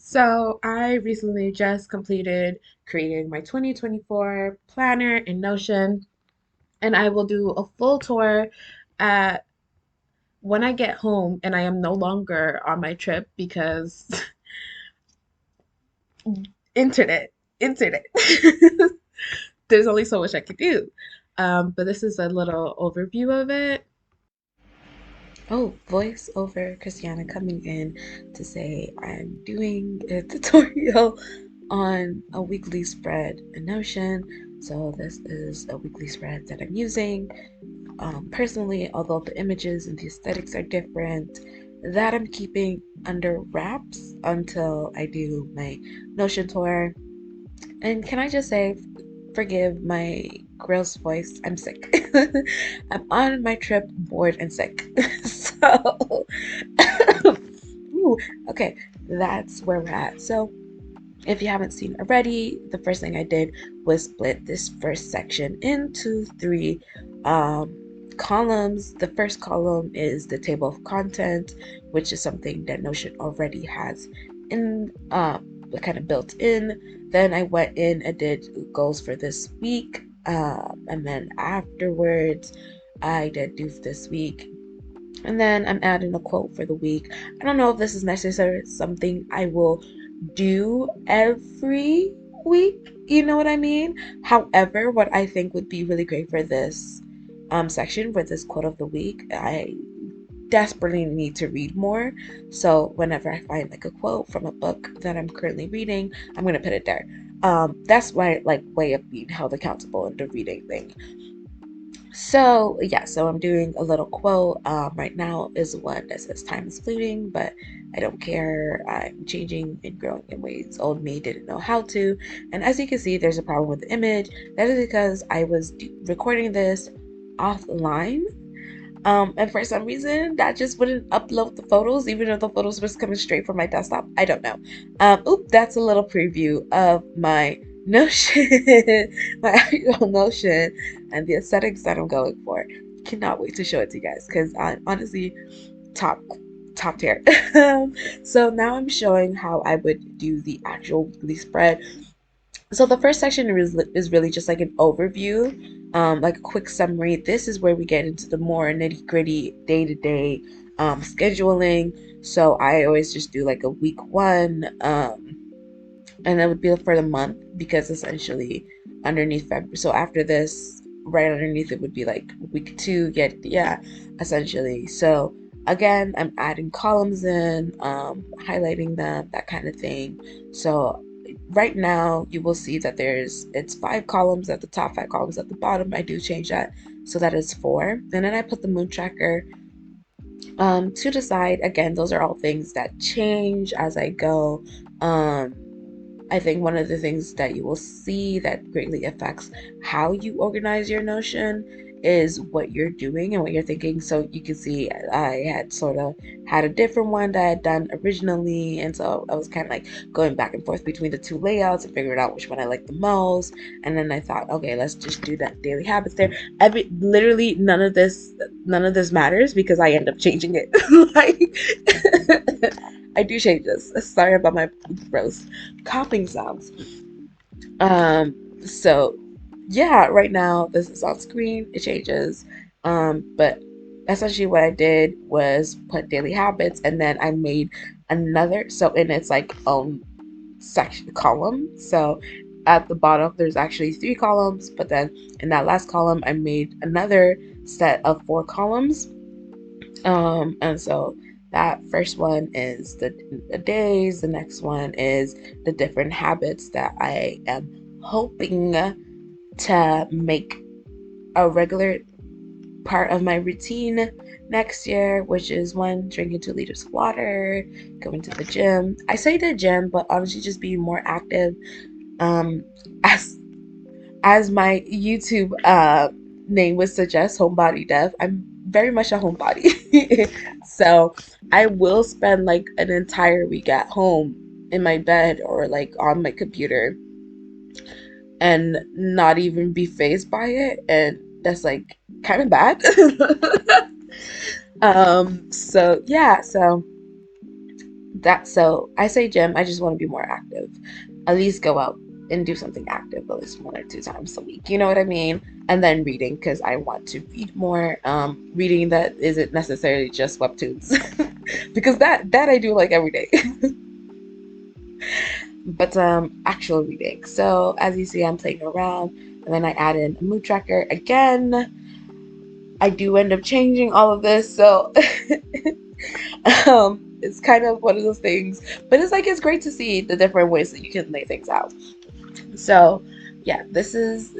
So I recently just completed creating my 2024 planner in Notion, and I will do a full tour at when I get home and I am no longer on my trip because internet, internet. There's only so much I could do. But this is a little overview of it. Oh, voiceover Christiana coming in to say I'm doing a tutorial on a weekly spread in Notion. So this is a weekly spread that I'm using. Personally, although the images and the aesthetics are different, that I'm keeping under wraps until I do my Notion tour. And can I just say, forgive my gross voice. I'm sick. I'm on my trip, bored and sick. So, ooh, okay, that's where we're at. So, if you haven't seen already, the first thing I did was split this first section into three columns. The first column is the table of content, which is something that Notion already has in kind of built in. Then I went in and did goals for this week, and then afterwards I did do this week. And then I'm adding a quote for the week. I don't know if this is necessarily something I will do every week. You know what I mean? However, what I think would be really great for this section, for this quote of the week, I desperately need to read more. So whenever I find like a quote from a book that I'm currently reading, I'm gonna put it there. That's my like way of being held accountable in the reading thing. So yeah, so I'm doing a little quote. Right now is one that says time is fleeting, but I don't care. I'm changing and growing in ways old me didn't know how to. And as you can see, there's a problem with the image. That is because I was recording this offline. And for some reason that just wouldn't upload the photos, even though the photos was coming straight from my desktop. I don't know. Oop, that's a little preview of my Notion, my actual Notion, and the aesthetics that I'm going for. Cannot wait to show it to you guys because I honestly top top tier. So now I'm showing how I would do the actual weekly spread. So the first section is really just like an overview, like a quick summary. This is where we get into the more nitty gritty day to day scheduling. So I always just do like a week one, and that would be for the month because essentially underneath February. So after this, right underneath it would be like week two. Yeah, essentially. So again, I'm adding columns in, highlighting them, that kind of thing. So right now you will see that it's 5 columns at the top, 5 columns at the bottom. I do change that so that it's 4, and then I put the moon tracker to the side. Again, those are all things that change as I go. um I think one of the things that you will see that greatly affects how you organize your Notion is what you're doing and what you're thinking. So you can see I had sort of had a different one that I had done originally, and so I was kind of like going back and forth between the two layouts and figuring out which one I liked the most. And then I thought, okay, let's just do that daily habits there. Literally none of this matters because I end up changing it. Like I do change this. Sorry about my gross coughing sounds. So yeah, right now this is on screen. It changes. But essentially what I did was put daily habits, and then I made another. So in its like own section column. So at the bottom there's actually 3 columns, but then in that last column I made another set of 4 columns. And so that first one is the days, the next one is the different habits that I am hoping to make a regular part of my routine next year, which is one, drinking 2 liters of water, going to the gym. I say the gym, but honestly just being more active. Um, as my YouTube name would suggest, homebody dev, I'm very much a homebody. So I will spend like an entire week at home in my bed or like on my computer and not even be phased by it. And that's like kind of bad. So yeah, so That so I say gym, I just want to be more active. At least go out and do something active at least 1 or 2 times a week. You know what I mean? And then reading because I want to read more. Reading that isn't necessarily just webtoons because that I do like every day. But actual reading. So as you see, I'm playing around, and then I add in a mood tracker again. I do end up changing all of this, so it's kind of one of those things. But it's like it's great to see the different ways that you can lay things out. So yeah, this is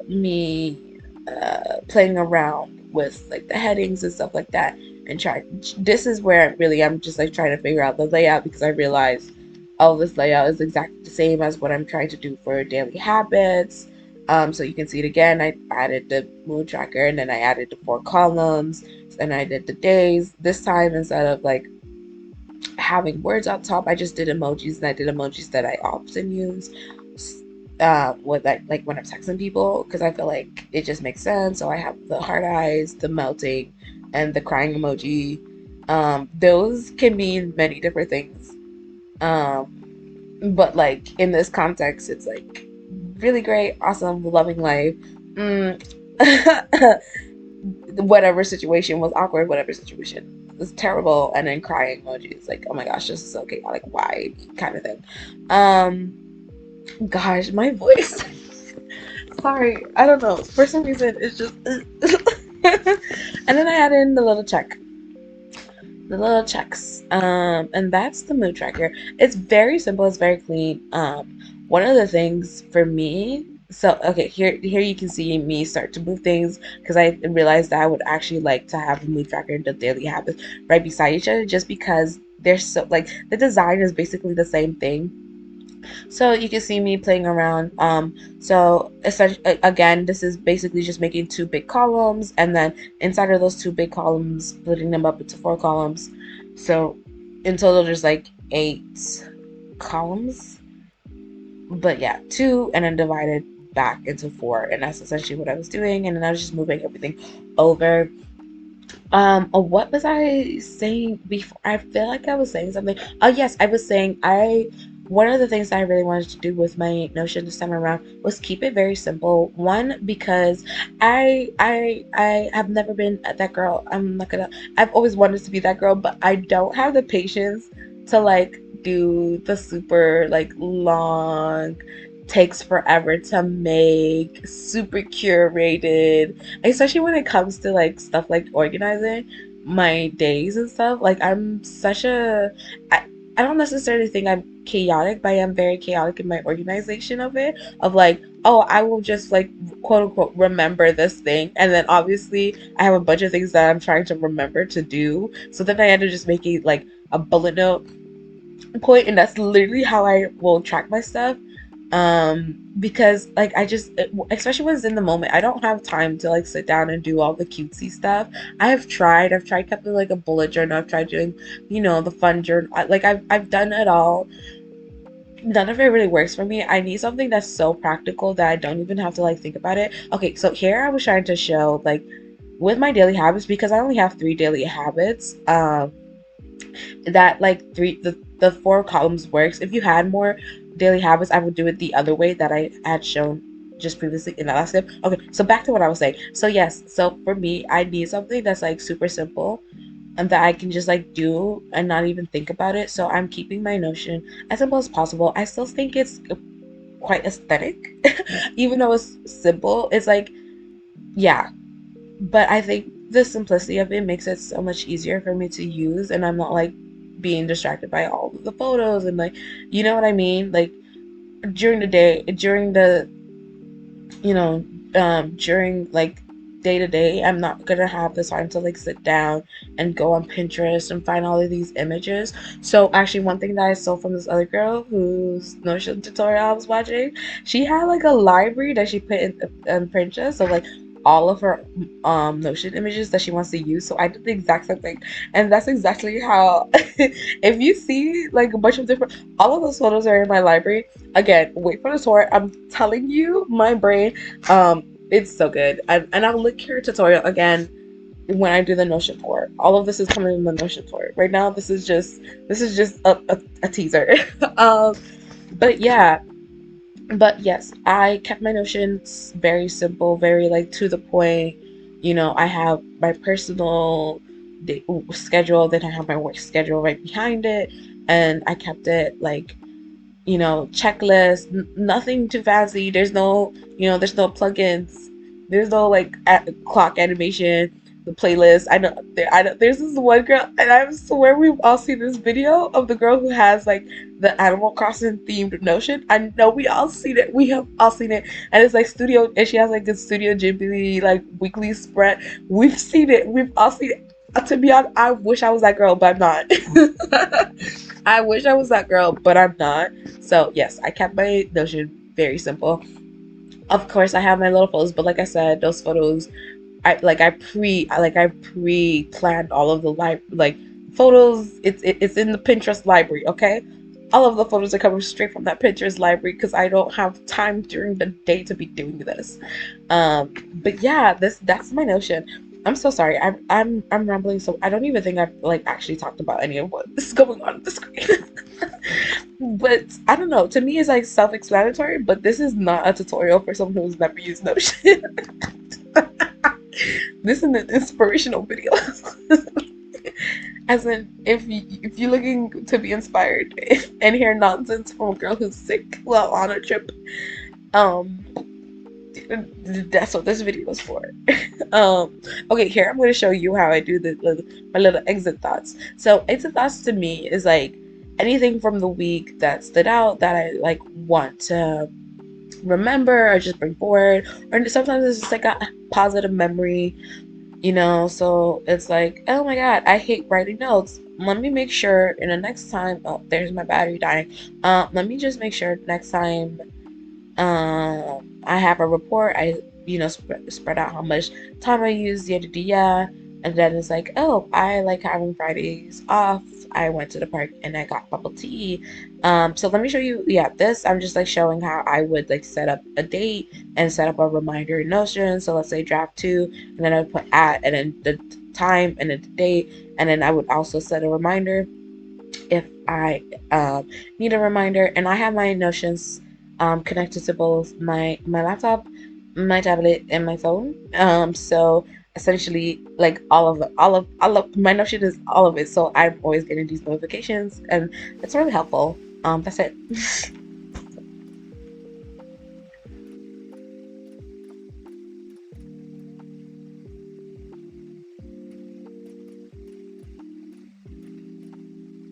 me playing around with like the headings and stuff like that, and try. This is where really I'm just like trying to figure out the layout because I realized all this layout is exactly the same as what I'm trying to do for daily habits. So you can see it again. I added the mood tracker, and then I added the 4 columns, and I did the days. This time, instead of like having words on top, I just did emojis, and I did emojis that I often use with like when I'm texting people because I feel like it just makes sense. So I have the heart eyes, the melting, and the crying emoji. Those can mean many different things. But like in this context, it's like really great, awesome, loving life. Mm. Whatever situation was awkward, whatever situation was terrible, and then crying emojis like, oh my gosh, this is so chaotic, why, kind of thing. Gosh, my voice. Sorry, I don't know. For some reason, it's just. And then I add in the little check, the little checks, and that's the mood tracker. It's very simple. It's very clean. One of the things for me. So okay, here you can see me start to move things because I realized that I would actually like to have a mood tracker and the daily habits right beside each other, just because they're so like the design is basically the same thing. So you can see me playing around. So essentially, again, this is basically just making 2 big columns, and then inside of those 2 big columns, splitting them up into 4 columns. So in total, there's like 8 columns. But yeah, two, and then divided back into 4, and that's essentially what I was doing. And then I was just moving everything over. What was I saying before? I feel like I was saying something. Oh yes, I was saying I one of the things that I really wanted to do with my Notion this time around was keep it very simple. One, because I have never been that girl. I'm not gonna I've always wanted to be that girl, but I don't have the patience to like do the super like long, takes forever to make, super curated, especially when it comes to like stuff like organizing my days and stuff. Like I'm such a I don't necessarily think I'm chaotic, but I am very chaotic in my organization of it. Of like, oh, I will just like quote unquote remember this thing, and then obviously I have a bunch of things that I'm trying to remember to do. So then I end up just making like a bullet note point, and that's literally how I will track my stuff. Because like I just, especially when it's in the moment, I don't have time to like sit down and do all the cutesy stuff. I've tried keeping like a bullet journal. I've tried doing, the fun journal. Like I've done it all. None of it really works for me. I need something that's so practical that I don't even have to like think about it. Okay, so here I was trying to show like with my daily habits, because I only have 3 daily habits. That like the 4 columns works. If you had more daily habits, I would do it the other way that I had shown just previously in the last step. Okay, so back to what I was saying. So yes, so for me, I need something that's like super simple and that I can just like do and not even think about it. So I'm keeping my Notion as simple as possible. I still think it's quite aesthetic, even though it's simple. It's like, yeah, but I think the simplicity of it makes it so much easier for me to use, and I'm not like being distracted by all of the photos and like, you know what I mean? Like during the day, during the, you know, during like day to day, I'm not gonna have the time to like sit down and go on Pinterest and find all of these images. So actually, one thing that I saw from this other girl whose Notion tutorial I was watching, she had like a library that she put in Pinterest. So like all of her Notion images that she wants to use. So I did the exact same thing, and that's exactly how. If you see like a bunch of different, all of those photos are in my library. Again, wait for the tour. I'm telling you, my brain, it's so good. And I'll link her tutorial again when I do the Notion tour. All of this is coming in the Notion tour. Right now, this is just a teaser. um, but yeah, but yes, I kept my Notions very simple, very like to the point. I have my personal schedule, then I have my work schedule right behind it, and I kept it like checklist, nothing too fancy. There's no plugins. There's no like clock animation, the playlist. There's this one girl, and I swear we've all seen this video of the girl who has like the Animal Crossing themed Notion. I know we all seen it. We have all seen it, and it's like studio, and she has like a Studio Ghibli like weekly spread. We've seen it. We've all seen it. To be honest, I wish I was that girl, but I'm not. I wish I was that girl, but I'm not. So yes, I kept my Notion very simple. Of course, I have my little photos, but like I said, those photos, I pre-planned all of the photos. It's in the Pinterest library. Okay, all of the photos are coming straight from that Pinterest library because I don't have time during the day to be doing this. But yeah, that's my Notion. I'm so sorry. I'm rambling, so I don't even think I've like actually talked about any of what is going on the screen. But I don't know. To me, it's like self-explanatory. But this is not a tutorial for someone who's never used Notion. This is an inspirational video. As in, if you're looking to be inspired and hear nonsense from a girl who's sick while on a trip, um, that's what this video is for. Okay, here I'm going to show you how I do my little exit thoughts. So exit thoughts to me is like anything from the week that stood out that I like want to remember or just bring forward, or sometimes it's just like a positive memory. So it's like, oh my god, I hate writing notes. Let me make sure in the next time, oh, there's my battery dying. Let me just make sure next time I have a report, I spread out how much time I use, yada yada. And then it's like, oh, I like having Fridays off. I went to the park and I got bubble tea. So let me show you. Yeah, this I'm just like showing how I would like set up a date and set up a reminder in Notion. So let's say draft 2, and then I would put at, and then the time and then the date, and then I would also set a reminder if I need a reminder. And I have my Notions connected to both my laptop, my tablet, and my phone. So essentially, like all of my Notion is all of it. So I'm always getting these notifications, and it's really helpful. That's it.